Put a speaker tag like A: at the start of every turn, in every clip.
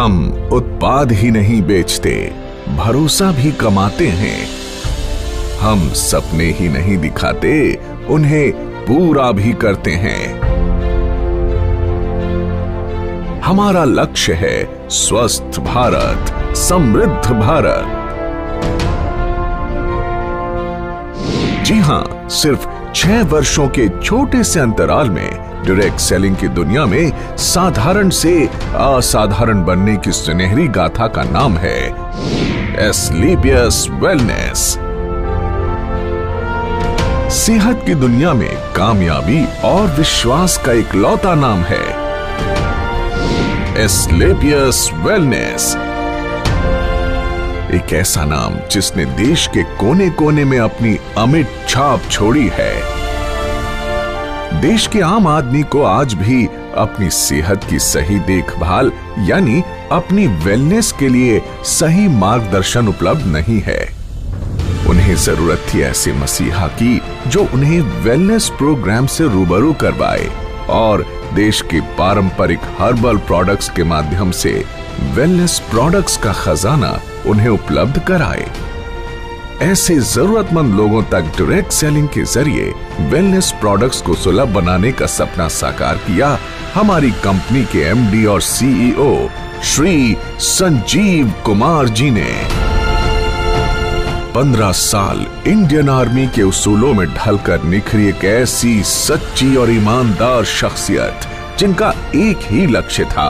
A: हम उत्पाद ही नहीं बेचते, भरोसा भी कमाते हैं। हम सपने ही नहीं दिखाते, उन्हें पूरा भी करते हैं। हमारा लक्ष्य है स्वस्थ भारत, समृद्ध भारत। जी हां, सिर्फ 6 वर्षों के छोटे से अंतराल में डायरेक्ट सेलिंग की दुनिया में साधारण से असाधारण बनने की सुनहरी गाथा का नाम है एस्क्लेपियस वेलनेस। सेहत की दुनिया में कामयाबी और विश्वास का इकलौता नाम है एस्क्लेपियस वेलनेस। एक ऐसा नाम जिसने देश के कोने कोने में अपनी अमिट छाप छोड़ी है। देश के आम आदमी को आज भी अपनी सेहत की सही देखभाल यानी अपनी वेलनेस के लिए सही मार्गदर्शन उपलब्ध नहीं है। उन्हें जरूरत थी ऐसे मसीहा की जो उन्हें वेलनेस प्रोग्राम से रूबरू करवाए और देश के पारंपरिक हर्बल प्रोडक्ट्स के माध्यम से वेलनेस प्रोडक्ट्स का खजाना उन्हें उपलब्ध कराए। ऐसे जरूरतमंद लोगों तक डायरेक्ट सेलिंग के जरिए वेलनेस प्रोडक्ट्स को सुलभ बनाने का सपना साकार किया हमारी कंपनी के एमडी और सीईओ श्री संजीव कुमार जी ने। 15 साल इंडियन आर्मी के उसूलों में ढलकर निखरी एक ऐसी सच्ची और ईमानदार शख्सियत जिनका एक ही लक्ष्य था,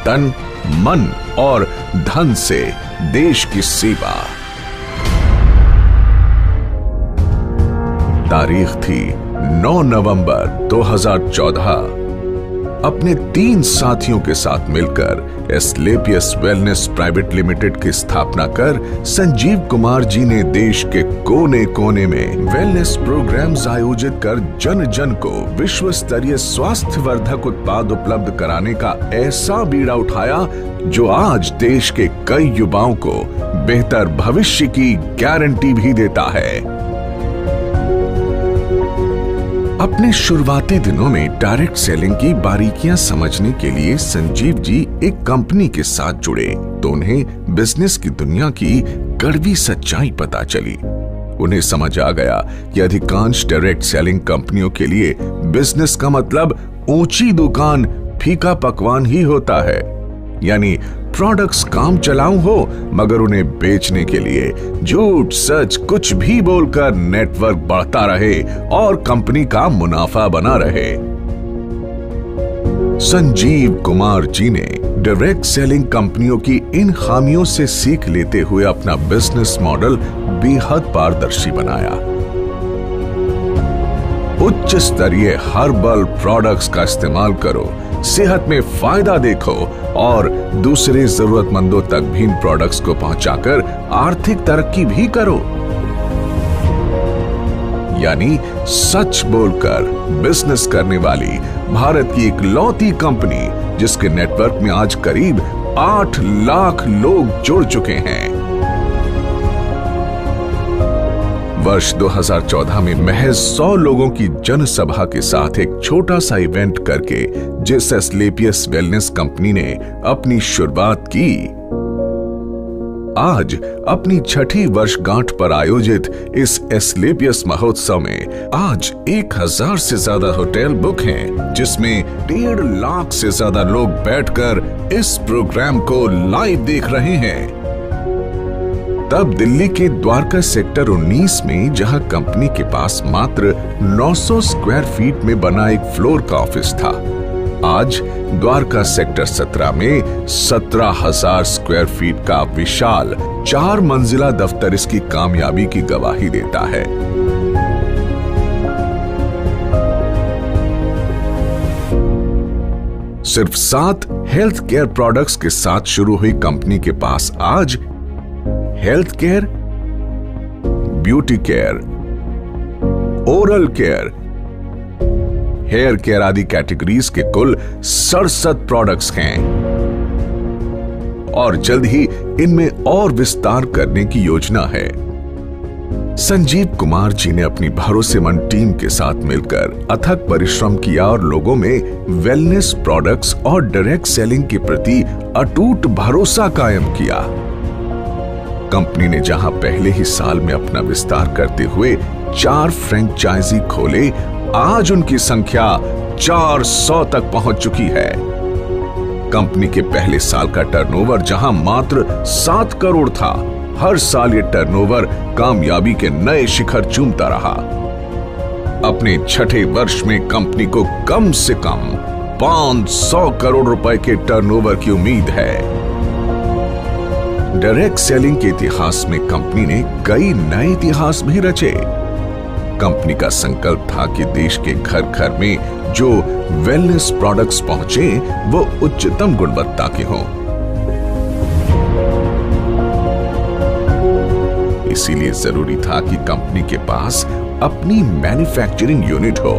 A: तन, मन और धन से देश की सेवा। तारीख थी 9 नवंबर 2014। अपने 3 साथियों के साथ मिलकर एस्क्लेपियस वेलनेस प्राइवेट लिमिटेड की स्थापना कर संजीव कुमार जी ने देश के कोने कोने में वेलनेस प्रोग्राम्स आयोजित कर जन जन को विश्व स्तरीय स्वास्थ्य वर्धक उत्पाद उपलब्ध कराने का ऐसा बीड़ा उठाया जो आज देश के कई युवाओं को बेहतर भविष्य की गारंटी भी देता है। अपने शुरुआती दिनों में डायरेक्ट सेलिंग की बारीकियां समझने के लिए संजीव जी एक कंपनी के साथ जुड़े तो उन्हें बिजनेस की दुनिया की कड़वी सच्चाई पता चली। उन्हें समझ आ गया कि अधिकांश डायरेक्ट सेलिंग कंपनियों के लिए बिजनेस का मतलब ऊंची दुकान, फीका पकवान ही होता है, यानी प्रोडक्ट्स काम चलाऊ हो मगर उन्हें बेचने के लिए झूठ सच कुछ भी बोलकर नेटवर्क बढ़ता रहे और कंपनी का मुनाफा बना रहे। संजीव कुमार जी ने डायरेक्ट सेलिंग कंपनियों की इन खामियों से सीख लेते हुए अपना बिजनेस मॉडल बेहद पारदर्शी बनाया। उच्च स्तरीय हर्बल प्रोडक्ट्स का इस्तेमाल करो, सेहत में फायदा देखो और दूसरे जरूरतमंदों तक भी इन प्रोडक्ट्स को पहुंचाकर आर्थिक तरक्की भी करो। यानी सच बोलकर बिजनेस करने वाली भारत की इकलौती कंपनी जिसके नेटवर्क में आज करीब 8 लाख लोग जुड़ चुके हैं। वर्ष 2014 में महज 100 लोगों की जनसभा के साथ एक छोटा सा इवेंट करके जिस एस्क्लेपियस वेलनेस कंपनी ने अपनी शुरुआत की, आज अपनी 6ठी वर्षगांठ पर आयोजित इस एस्क्लेपियस महोत्सव में आज 1000 से ज्यादा होटल बुक हैं, जिसमें 1.5 लाख से ज्यादा लोग बैठकर इस प्रोग्राम को लाइव देख रहे हैं। तब दिल्ली के द्वारका सेक्टर 19 में जहां कंपनी के पास मात्र 900 स्क्वायर फीट में बना एक फ्लोर का ऑफिस था, आज द्वारका सेक्टर 17 में 17,000 स्क्वायर फीट का विशाल 4 मंजिला दफ्तर इसकी कामयाबी की गवाही देता है। सिर्फ 7 हेल्थ केयर प्रोडक्ट्स के साथ शुरू हुई कंपनी के पास आज health care, beauty care, oral care, hair care आदि कैटेगरीज के कुल 67 प्रोडक्ट्स हैं और जल्द ही इनमें और विस्तार करने की योजना है। संजीव कुमार जी ने अपनी भरोसेमंद टीम के साथ मिलकर अथक परिश्रम किया और लोगों में वेलनेस प्रोडक्ट्स और डायरेक्ट सेलिंग के प्रति अटूट भरोसा कायम किया। कंपनी ने जहां पहले ही साल में अपना विस्तार करते हुए 4 फ्रेंचाइजी खोले, आज उनकी संख्या 400 तक पहुंच चुकी है। कंपनी के पहले साल का टर्नओवर जहां मात्र 7 करोड़ था, हर साल ये टर्नओवर कामयाबी के नए शिखर चूमता रहा। अपने छठे वर्ष में कंपनी को कम से कम 500 करोड़ रुपए के टर्नओवर की उम्मीद है। डायरेक्ट सेलिंग के इतिहास में कंपनी ने कई नए इतिहास भी रचे। कंपनी का संकल्प था कि देश के घर घर में जो वेलनेस प्रोडक्ट्स पहुंचे वो उच्चतम गुणवत्ता के हों। इसीलिए जरूरी था कि कंपनी के पास अपनी मैन्युफैक्चरिंग यूनिट हो।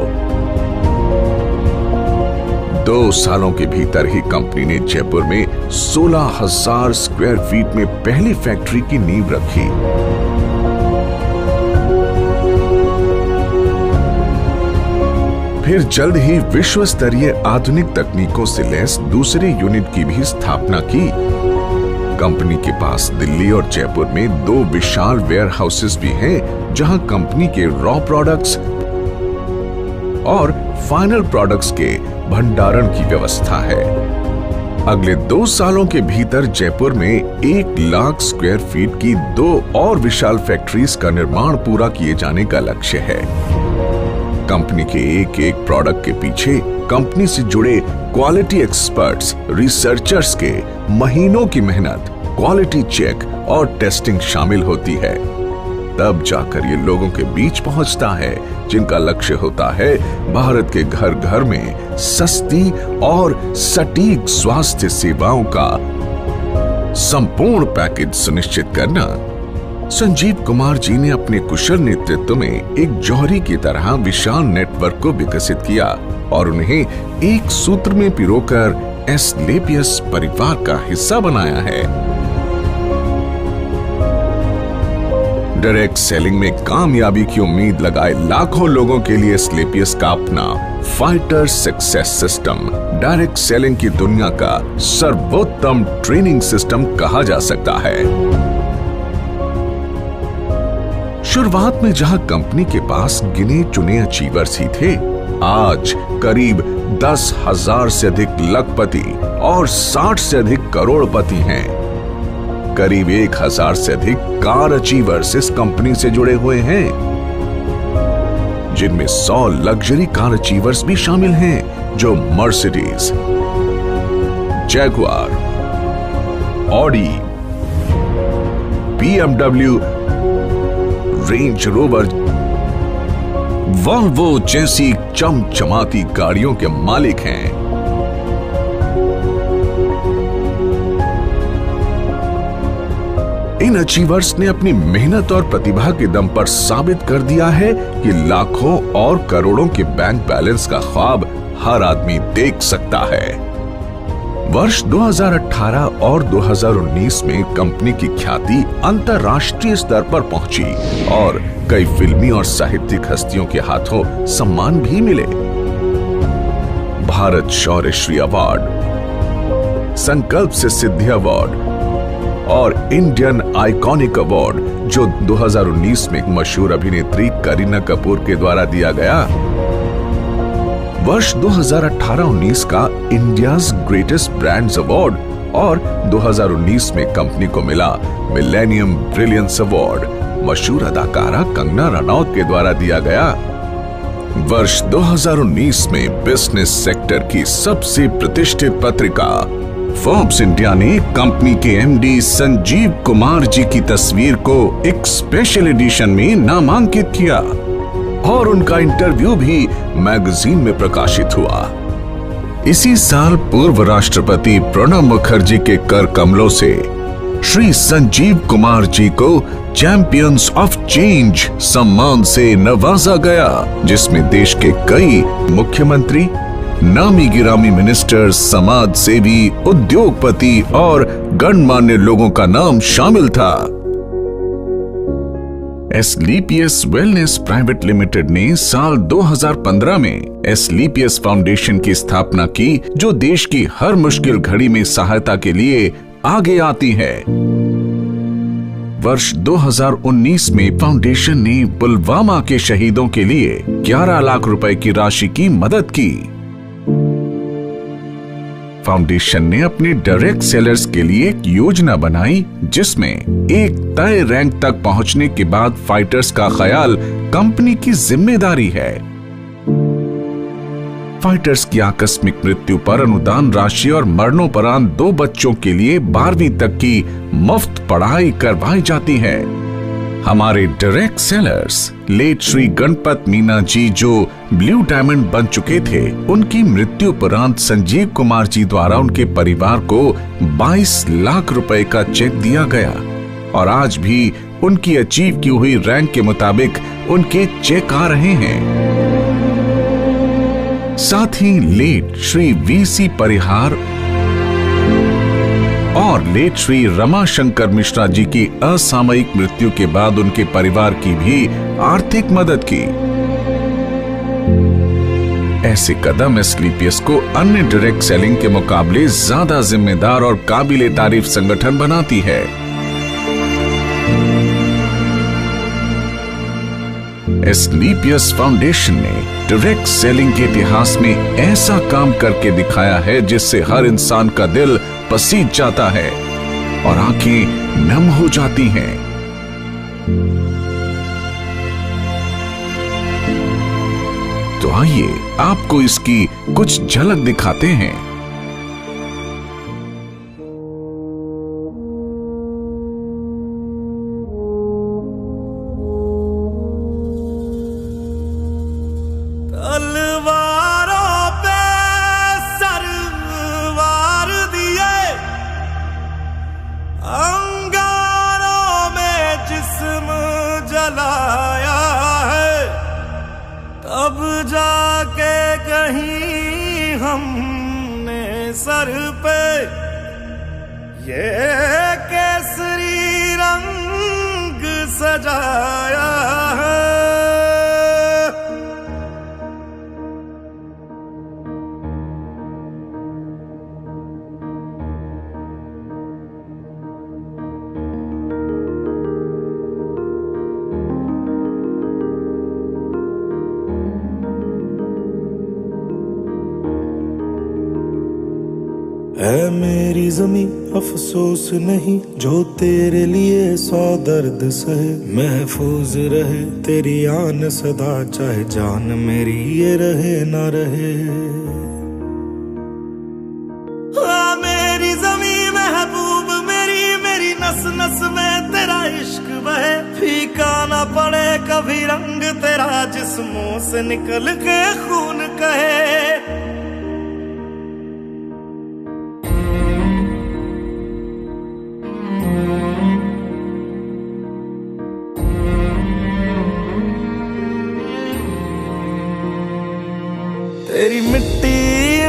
A: 2 सालों के भीतर ही कंपनी ने जयपुर में 16,000 स्क्वायर फीट में पहली फैक्ट्री की नींव रखी। फिर जल्द ही विश्व स्तरीय आधुनिक तकनीकों से लैस दूसरी यूनिट की भी स्थापना की। कंपनी के पास दिल्ली और जयपुर में 2 विशाल वेयर हाउसेस भी हैं, जहां कंपनी के रॉ प्रोडक्ट्स और फाइनल प्रोडक्ट्स के भंडारण की व्यवस्था है। अगले 2 सालों के भीतर जयपुर में 1 लाख स्क्वायर फीट की 2 और विशाल फैक्ट्रीज का निर्माण पूरा किए जाने का लक्ष्य है। कंपनी के एक प्रोडक्ट के पीछे कंपनी से जुड़े क्वालिटी एक्सपर्ट्स, रिसर्चर्स के महीनों की मेहनत, क्वालिटी चेक और टेस्टिंग शामिल होती है। तब जाकर ये लोगों के बीच पहुंचता है, जिनका लक्ष्य होता है भारत के घर घर में सस्ती और सटीक स्वास्थ्य सेवाओं का संपूर्ण पैकेज सुनिश्चित करना। संजीव कुमार जी ने अपने कुशल नेतृत्व में एक जौहरी की तरह विशाल नेटवर्क को विकसित किया और उन्हें एक सूत्र में पिरोकर एस्क्लेपियस परिवार का हिस्सा बनाया है। डायरेक्ट सेलिंग में कामयाबी की उम्मीद लगाए लाखों लोगों के लिए एस्क्लेपियस का अपना fighter success system direct selling की दुनिया का सर्वोत्तम ट्रेनिंग सिस्टम कहा जा सकता है। शुरुआत में जहां कंपनी के पास गिने चुने अचीवर्स ही थे, आज करीब 10,000 से अधिक लखपति और 60 से अधिक करोड़पति हैं। करीब 1,000 से अधिक कार अचीवर्स इस कंपनी से जुड़े हुए हैं, जिनमें 100 लग्जरी कार अचीवर्स भी शामिल हैं, जो Mercedes, Jaguar, Audi, BMW, range rover, Volvo जैसी चमचमाती गाड़ियों के मालिक हैं। इन अचीवर्स ने अपनी मेहनत और प्रतिभा के दम पर साबित कर दिया है कि लाखों और करोड़ों के बैंक बैलेंस का ख्वाब हर आदमी देख सकता है। वर्ष 2018 और 2019 में कंपनी की ख्याति अंतर्राष्ट्रीय स्तर पर पहुंची और कई फिल्मी और साहित्यिक हस्तियों के हाथों सम्मान भी मिले। भारत शौर्य श्री अवार्ड, संकल्प से सिद्धि अवार्ड और इंडियन आइकॉनिक अवार्ड, जो 2019 में एक मशहूर अभिनेत्री करीना कपूर के द्वारा दिया गया। वर्ष 2018-19 का इंडियाज ग्रेटेस्ट ब्रांड्स अवार्ड और 2019 में कंपनी को मिला मिलेनियम ब्रिलियंस अवार्ड मशहूर अदाकारा कंगना रनौत के द्वारा दिया गया। वर्ष 2019 में बिजनेस सेक्टर की सबसे प्रतिष्ठित पत्रिका फोर्ब्स इंडिया ने कंपनी के एमडी संजीव कुमार जी की तस्वीर को एक स्पेशल एडिशन में नामांकित किया और उनका इंटरव्यू भी मैगजीन में प्रकाशित हुआ। इसी साल पूर्व राष्ट्रपति प्रणब मुखर्जी के कर कमलों से श्री संजीव कुमार जी को चैंपियंस ऑफ चेंज सम्मान से नवाजा गया, जिसमें देश के कई मुख्यमंत्री, नामी गिरामी मिनिस्टर, समाज सेवी, उद्योगपति और गणमान्य लोगों का नाम शामिल था। एसलीपीएस वेलनेस प्राइवेट लिमिटेड ने साल 2015 में एसलीपीएस फाउंडेशन की स्थापना की, जो देश की हर मुश्किल घड़ी में सहायता के लिए आगे आती है। वर्ष 2019 में फाउंडेशन ने पुलवामा के शहीदों के लिए 11 लाख रुपए की राशि की मदद की। फाउंडेशन ने अपने डायरेक्ट सेलर्स के लिए एक योजना बनाई, जिसमें एक तय रैंक तक पहुंचने के बाद फाइटर्स का ख्याल कंपनी की जिम्मेदारी है। फाइटर्स की आकस्मिक मृत्यु पर अनुदान राशि और मरणोपरांत 2 बच्चों के लिए 12वीं तक की मुफ्त पढ़ाई करवाई जाती है। हमारे direct sellers late Shri Ganpat Meena ji, जो ब्लू डायमंड बन चुके थे, उनकी मृत्यु उपरांत संजीव कुमार जी द्वारा उनके परिवार को 22 लाख रुपए का चेक दिया गया और आज भी उनकी अचीव की हुई रैंक के मुताबिक उनके चेक आ रहे हैं। साथ ही लेट श्री वीसी परिहार और लेट श्री रमाशंकर मिश्रा जी की असामयिक मृत्यु के बाद उनके परिवार की भी आर्थिक मदद की। ऐसे कदम एसलीपीएस को अन्य डायरेक्ट सेलिंग के मुकाबले ज्यादा जिम्मेदार और काबिले तारीफ संगठन बनाती है। एसलीपीएस फाउंडेशन ने डायरेक्ट सेलिंग के इतिहास में ऐसा काम करके दिखाया है जिससे हर इंसान का दिल पसीज जाता है और आंखें नम हो जाती हैं। तो आइए आपको इसकी कुछ झलक दिखाते हैं।
B: तब जाके कहीं हमने सर पे ये केसरी रंग सजाया है। है मेरी ज़मीं अफसोस नहीं, जो तेरे लिए 100 दर्द सहे। महफूज रहे तेरी आन सदा, चाहे जान मेरी ये रहे ना रहे। मेरी ज़मीं महबूब मेरी, मेरी नस नस में तेरा इश्क बहे। फीका ना पड़े कभी रंग तेरा, जिस्मों से निकल के खून कहे। तेरी मिट्टी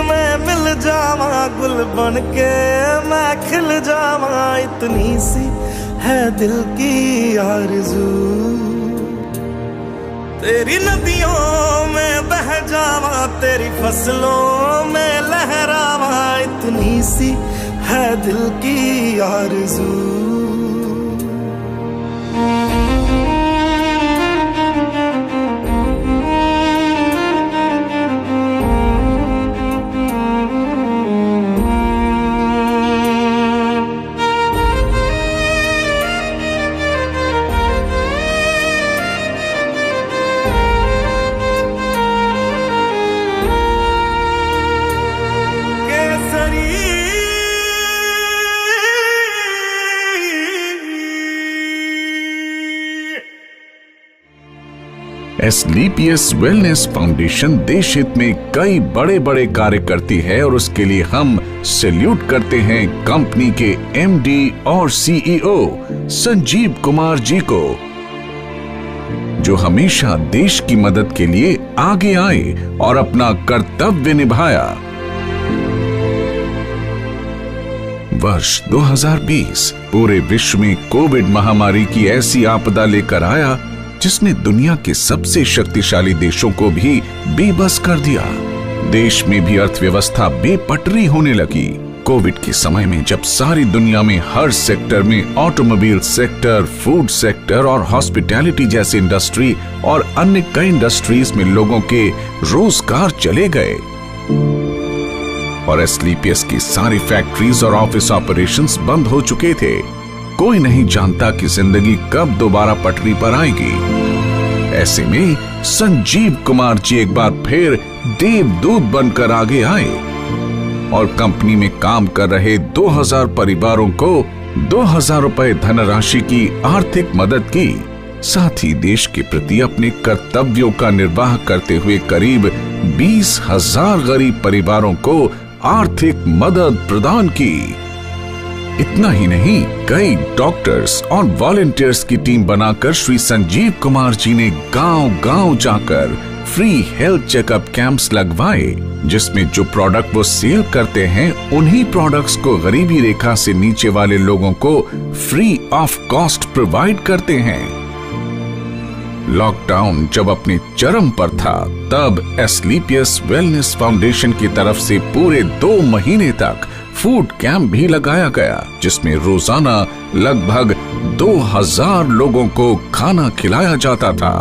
B: में मिल जावा, गुल बन के मैं खिल जावा। इतनी सी है दिल की आरज़ू, तेरी नदियों में बह जावा, तेरी फसलों में लहरावा। इतनी सी है दिल की आरज़ू।
A: एसलीपीएस वेलनेस फाउंडेशन देश हित में कई बड़े बड़े कार्य करती है और उसके लिए हम सैल्यूट करते हैं कंपनी के एमडी और सीईओ संजीव कुमार जी को, जो हमेशा देश की मदद के लिए आगे आए और अपना कर्तव्य निभाया। वर्ष 2020 पूरे विश्व में कोविड महामारी की ऐसी आपदा लेकर आया जिसने दुनिया के सबसे शक्तिशाली देशों को भी बेबस कर दिया। देश में भी अर्थव्यवस्था बेपटरी होने लगी। कोविड के समय में जब सारी दुनिया में हर सेक्टर में, ऑटोमोबाइल सेक्टर, फूड सेक्टर और हॉस्पिटैलिटी जैसी इंडस्ट्री और अन्य कई इंडस्ट्रीज में लोगों के रोजगार चले गए और एस्क्लेपियस की सारी फैक्ट्रीज और ऑफिस ऑपरेशंस बंद हो चुके थे। कोई नहीं जानता कि जिंदगी कब दोबारा पटरी पर आएगी। ऐसे में संजीव कुमार जी एक बार फिर देवदूत बनकर आगे आए और कंपनी में काम कर रहे 2000 परिवारों को 2000 रुपए धनराशि की आर्थिक मदद की। साथ ही देश के प्रति अपने कर्तव्यों का निर्वाह करते हुए करीब 20,000 गरीब परिवारों को आर्थिक मदद प्रदान की। इतना ही नहीं, कई डॉक्टर्स और वॉलंटियर्स की टीम बनाकर श्री संजीव कुमार जी ने गांव-गांव जाकर फ्री हेल्थ चेकअप कैंप्स लगवाए, जिसमें जो प्रोडक्ट वो सेल करते हैं उन्हीं प्रोडक्ट्स को गरीबी रेखा से नीचे वाले लोगों को फ्री ऑफ कॉस्ट प्रोवाइड करते हैं। लॉकडाउन जब अपने चरम पर था, तब एस्क्लेपियस वेलनेस फाउंडेशन की तरफ से पूरे 2 महीने तक फूड कैंप भी लगाया गया, जिसमें रोजाना लगभग 2000 लोगों को खाना खिलाया जाता था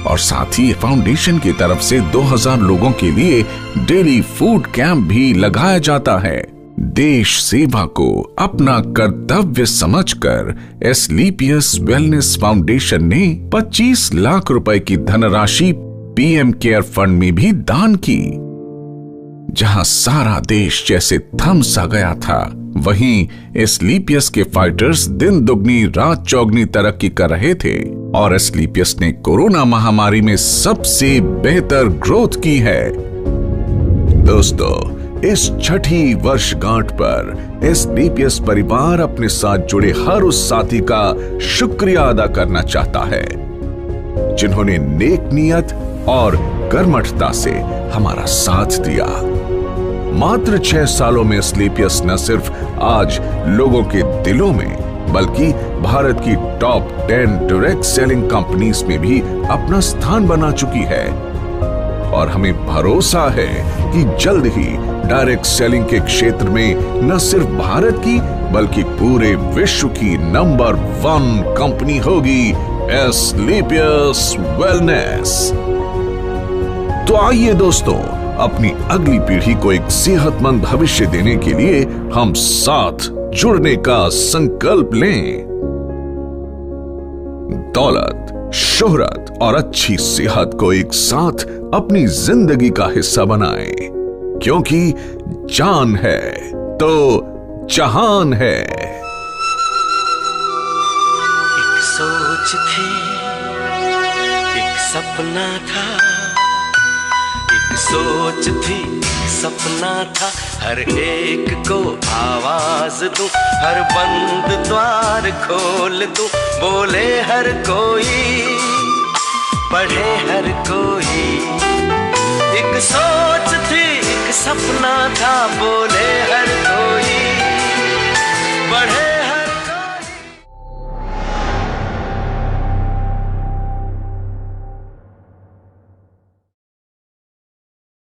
A: और साथ ही फाउंडेशन की तरफ से 2000 लोगों के लिए डेली फूड कैंप भी लगाया जाता है। देश सेवा को अपना कर्तव्य समझकर एस्क्लेपियस वेलनेस फाउंडेशन ने 25 लाख रुपए की धनराशि पीएम केयर फंड में भी दान की। जहां सारा देश जैसे थम सा गया था, वहीं एस्क्लेपियस के फाइटर्स दिन दुगनी रात चौगनी तरक्की कर रहे थे और एस्क्लेपियस ने कोरोना महामारी में सबसे बेहतर ग्रोथ की है। दोस्तों, इस छठी वर्षगांठ पर एस्क्लेपियस परिवार अपने साथ जुड़े हर उस साथी का शुक्रिया अदा करना चाहता है जिन्होंने नेक नियत और कर्मठता से हमारा साथ दिया। मात्र 6 सालों में एस्क्लेपियस न सिर्फ आज लोगों के दिलों में, बल्कि भारत की टॉप 10 डायरेक्ट सेलिंग कंपनीज में भी अपना स्थान बना चुकी है और हमें भरोसा है कि जल्द ही डायरेक्ट सेलिंग के क्षेत्र में न सिर्फ भारत की बल्कि पूरे विश्व की नंबर 1 कंपनी होगी एस्क्लेपियस वेलनेस। तो आइए दोस्तों, अपनी अगली पीढ़ी को एक सेहतमंद भविष्य देने के लिए हम साथ जुड़ने का संकल्प लें। दौलत, शोहरत और अच्छी सेहत को एक साथ अपनी जिंदगी का हिस्सा बनाएं, क्योंकि जान है तो जहान है।
C: एक सोच थी, एक सपना था, एक सोच थी, एक सपना था, हर एक को आवाज दूं, हर बंद द्वार खोल दूं, बोले हर कोई, पढ़े हर कोई। एक सोच थी, एक सपना था, बोले हर